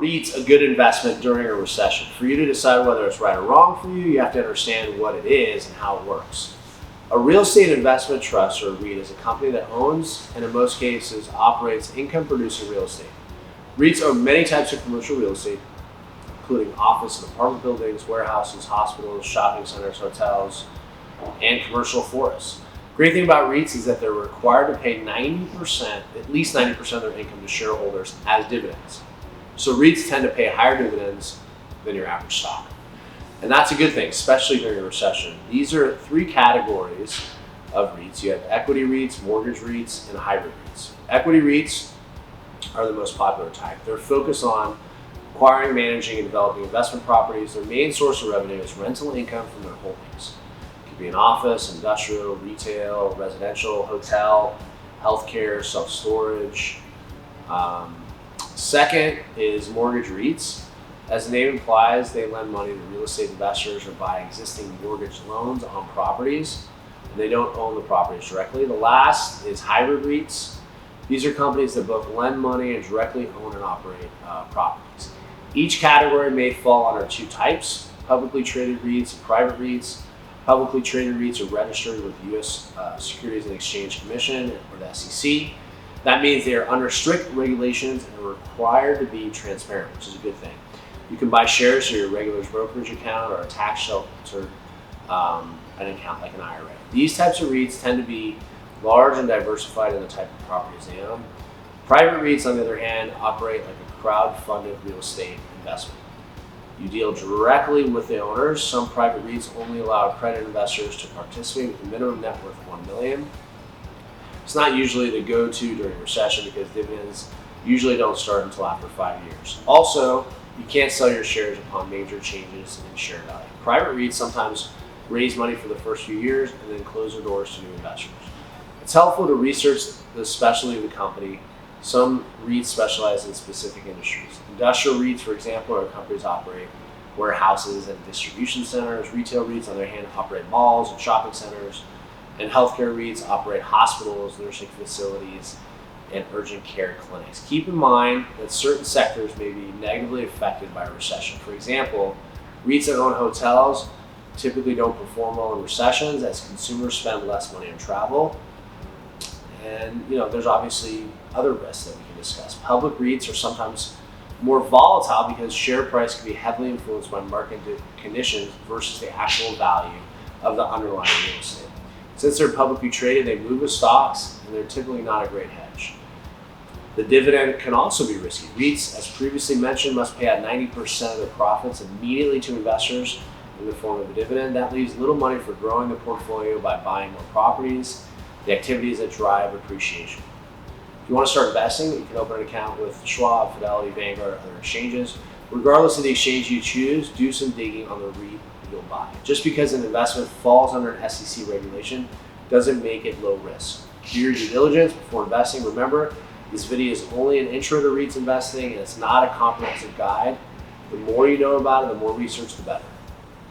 REITs a good investment during a recession? For you to decide whether it's right or wrong for you, you have to understand what it is and how it works. A real estate investment trust, or a REIT, is a company that owns and in most cases operates income-producing real estate. REITs own many types of commercial real estate, including office and apartment buildings, warehouses, hospitals, shopping centers, hotels, and commercial forests. Great thing about REITs is that they're required to pay at least 90% of their income to shareholders as dividends. So REITs tend to pay higher dividends than your average stock. And that's a good thing, especially during a recession. These are three categories of REITs. You have equity REITs, mortgage REITs, and hybrid REITs. Equity REITs are the most popular type. They're focused on acquiring, managing, and developing investment properties. Their main source of revenue is rental income from their holdings. It could be an office, industrial, retail, residential, hotel, healthcare, self-storage. Second is mortgage REITs. As the name implies, they lend money to real estate investors or buy existing mortgage loans on properties. And they don't own the properties directly. The last is hybrid REITs. These are companies that both lend money and directly own and operate properties. Each category may fall under two types: publicly traded REITs and private REITs. Publicly traded REITs are registered with the U.S. Securities and Exchange Commission, or the SEC. That means they are under strict regulations and are required to be transparent, which is a good thing. You can buy shares through your regular brokerage account or a tax sheltered an account like an IRA. These types of REITs tend to be large and diversified in the type of properties they own. Private REITs, on the other hand, operate like a crowd-funded real estate investment. You deal directly with the owners. Some private REITs only allow accredited investors to participate with a minimum net worth of $1 million. It's not usually the go-to during a recession because dividends usually don't start until after 5 years. Also, you can't sell your shares upon major changes in share value. Private REITs sometimes raise money for the first few years and then close their doors to new investors. It's helpful to research the specialty of the company. Some REITs specialize in specific industries. Industrial REITs, for example, are companies that operate warehouses and distribution centers. Retail REITs, on the other hand, operate malls and shopping centers. And healthcare REITs operate hospitals, nursing facilities, and urgent care clinics. Keep in mind that certain sectors may be negatively affected by a recession. For example, REITs that own hotels typically don't perform well in recessions as consumers spend less money on travel. And there's obviously other risks that we can discuss. Public REITs are sometimes more volatile because share price can be heavily influenced by market conditions versus the actual value of the underlying real estate. Since they're publicly traded, they move with stocks, and they're typically not a great hedge. The dividend can also be risky. REITs, as previously mentioned, must pay out 90% of their profits immediately to investors in the form of a dividend. That leaves little money for growing the portfolio by buying more properties, the activities that drive appreciation. If you want to start investing, you can open an account with Schwab, Fidelity, Vanguard, or other exchanges. Regardless of the exchange you choose, do some digging on the REIT you'll buy. Just because an investment falls under an SEC regulation doesn't make it low risk. Do your due diligence before investing. Remember, this video is only an intro to REITs investing, and it's not a comprehensive guide. The more you know about it, the more research, the better.